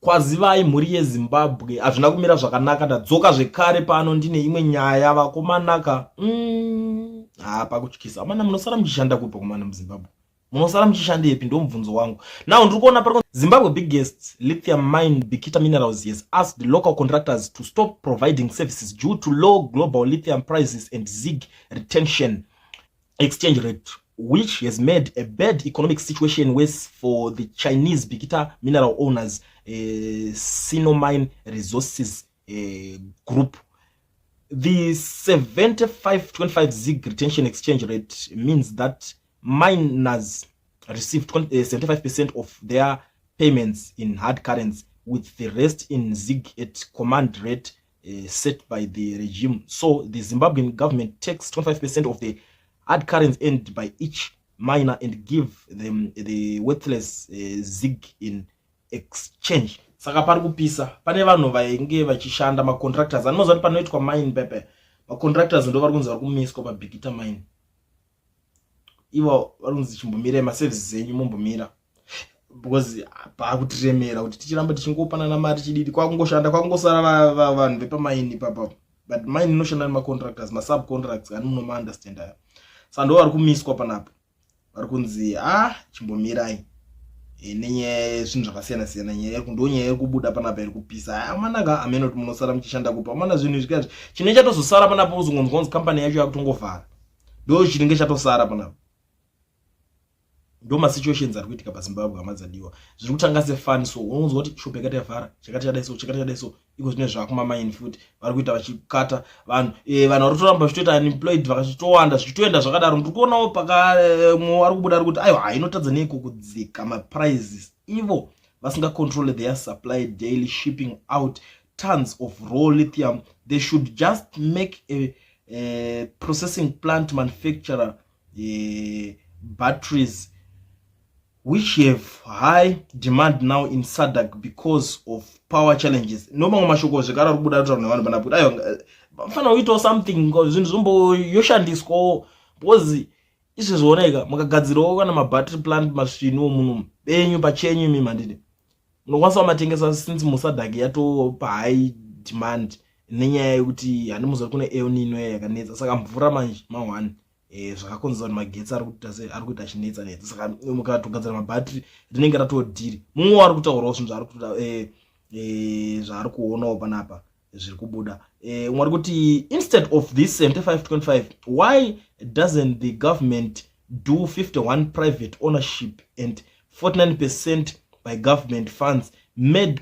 Kwazivai mhuri yeZimbabwe hazvina kumira zvakanaka. Ndadzoka zvekare pano ndine imwe nyaya vakomanaka. Pakutyisa. Amana munosara muchishanda kupa kumana muZimbabwe. Munosara muchishanda yepi ndo mubvunzo wangu. Now ndiri kuona pari Zimbabwe biggest lithium mine Bikita Minerals has asked local contractors to stop providing services due to low global lithium prices and ZiG retention exchange rate, which has made a bad economic situation worse for the Chinese Bikita mineral owners, Sinomine Resources Group. The 75-25 ZiG retention exchange rate means that miners receive 75% of their payments in hard currency, with the rest in ZiG at command rate set by the regime. So the Zimbabwean government takes 25% of the hard currency earned by each miner and give them the worthless ZiG in exchange. Saka pari kupisa pane vanhu vainge vachishanda macontractors anoziva kuti panoitwa mine pepe macontractors ndo vari kunzi vari kumiswa paBikita mine. Ivo vari kunzi chimbomira maservices enyu mumbomira because paakutiremera kuti tichiramba tichingopanana mari chididi kwakungoshanda kwakungosara vanhu vepamaini papa, but mine inoshanda nemacontractors masubcontracts ani munoma understand aya. Saka ndo vari kumiswa panapo vari kunzi chimbomirai nenye zvinhu zvakasiyana siyana. Nyaya ndonyaya yekubuda panapa iri kupisa. Amanaka ameno kuti munosara muchishanda kupa. Amana zvinhu zvikati chine chatozosara panapo uzongonzwa company yacho yakutongovhara. Ndo chinenge chatosara panapo. Ndo situations ari kuitika paZimbabwe amadzadiwa. Zviri kutanga sefani, so unonzwa kuti shope yakati yavhara, chakati chadaiso iko zvine zvakuma mine futi vari kuita vachikata vanhu vanhu vari kutoramba zvitoita unemployed vakachitowanda zvichitoenda zvakadaro. Ndiri kuonawo ari kubuda ari kuti aiwa inotadza neiko kudzika maprices ivo vasinga control their supply daily shipping out tons of raw lithium. They should just make a processing plant manufacturer batteries which have high demand now in SADC because of power challenges. Nomamwe mashoko zvekara ari kubuda kuti vanhu vana kuti ayo fana uito something zvinhu zvombo yoshandiswa because izvi zvooneka mukagadzirawo kana mabattery plant masviniwo munhu benyu pachenyu mimandide munokwanisa kumatengesa since muSADC yatopa high demand nenyaya yekuti handi muzori kune El Nino yakanetsa. Saka mvura manje ma1 zvakakonzerwa kuti magetsi ari kuita achinetsa. Saka mukatogadzira mabattery rinenge ratodhiri. Mumwe ari kutaurawo zvinhu zvaari kuonawo panapa zviri kubuda. Umwe ari kuti instead of this 75-25 why doesn't the government do 51 private ownership and 49% by government funds made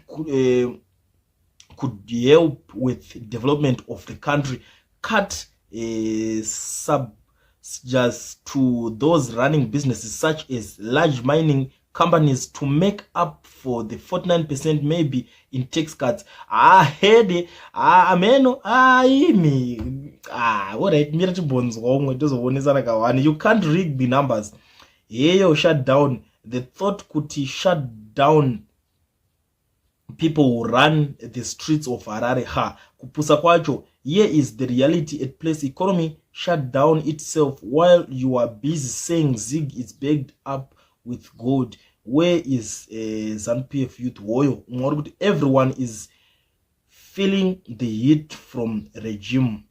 could help with development of the country, cut just to those running businesses such as large mining companies to make up for the 49% maybe in tax cuts. Ameno imi alright, mira chibonzwa omwe tozoonesa nakawani. You can't rig the numbers. Heyo shut down the thought kuti shut down people who run the streets of Harare. Kupusa kwacho, here is the reality at place. Economy shut down itself while you are busy saying ZiG is backed up with gold. Where is ZANU-PF youth warrior? Everyone is feeling the heat from regime.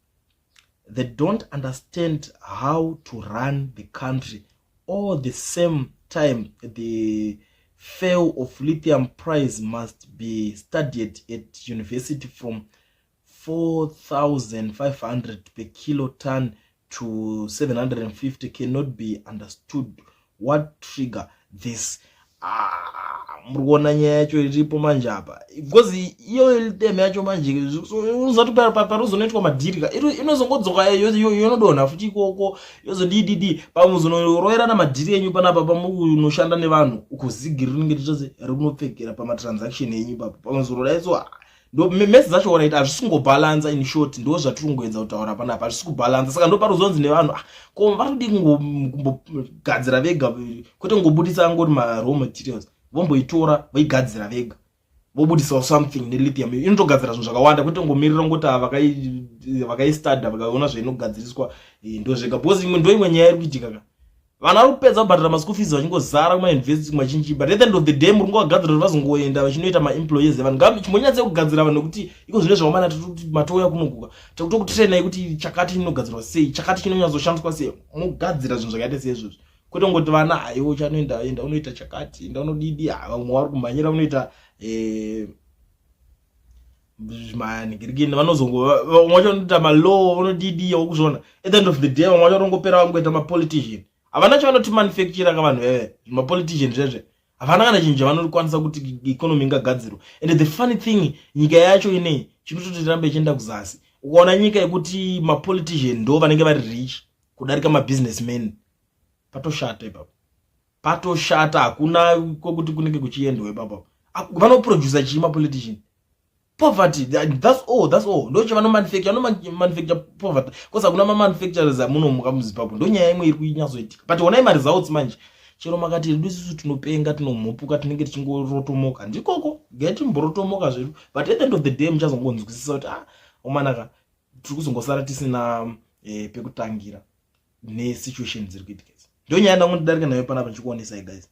They don't understand how to run the country. All the same time, the fall of lithium price must be studied at university from 4,500 per kiloton to 750 cannot be understood. What trigger this? Murikuona nyaya yacho iripo manje apa because iyo lithium yacho manje uzati paruzonoitwa madhirika inozongodzoka yonodonha futi ikoko yozodididi pamuzonoroerana madhiri enyu panapa pamunoshanda nevanhu uko ZiG rinenge richose rikunopfekera pamatransaction enyu papa pamuzororaitso ndo message zacho wanaita azvisingobalansa. In short ndo zvatiri kungoedza kutaura panapa azvisikubalansa. Saka ndo paruzonzi nevanhu ko varudi kungogadzira vega kwete ngobudisa ngoti ma raw materials vomboitora vaigadzira vega vobudisa something nelithium inotogadzira zvinhu zvakawanda kwete ngomirira ngoti vakaistudy vakaona zvainogadziriswa ndo zvega because imwe ndo imwe nyaya iri kuitika vana kupedza kubhadhara maschool fees vachingozara kumauniversity machinji, but at the end of the day muri kungagadzira kuti vazongoenda vachinoita maemployees evanhu chimbonyatse kugadzira vanhu kuti iko zvine zvavamana kuti matouya kunoguka tokutrena kuti chakati chinogadzirwa sei, chakati chinonyazoshandiswa sei, mugadzira zvinhu zvakaita seizvozvo, kwete ngoti vana aiwo chanoenda enda unoita chakati enda unodidi, vamwe vari kumhanyira unoita manigirigini vanozongo vachanoita malaw vanodidi okuzvona. At the end of the day vamwe vacharongopera vangoita mapolitician, havana chavanoti manufacture kavanhu veve mapolitician zvezve havana kana chinhu chavanokwanisa kuti economy ingagadzirwa. And the funny thing, nyika yacho inei chinototi rambe ichienda kuzasi, ukaona nyika yekuti mapolitician ndo vanenge vari rich kudarika mabusinessmen, patoshata ipapo, patoshata, hakuna kokuti kunenge kuchiendwa ipapo. Vanoproducer chii mapolitician? Poverty, that's all. Ndo chavano manufacture poverty, because hakuna manufacturers amunomuka muZimbabwe. Ndo nyaya imwe iri kunyatsoitika. But onai results manje, chero makati isusu tinopenga tinomhupuka tinenge tichingorotomoka ndikoko ngatimborotomoka zvedu, but at the end of the day muchazongonzwisisa kuti omanaka tiri kuzongosara tisina pekutangira nesituation dziri kuitika. Ndo nyaya ndangodarika nayo panapa ndichikuonesai guys.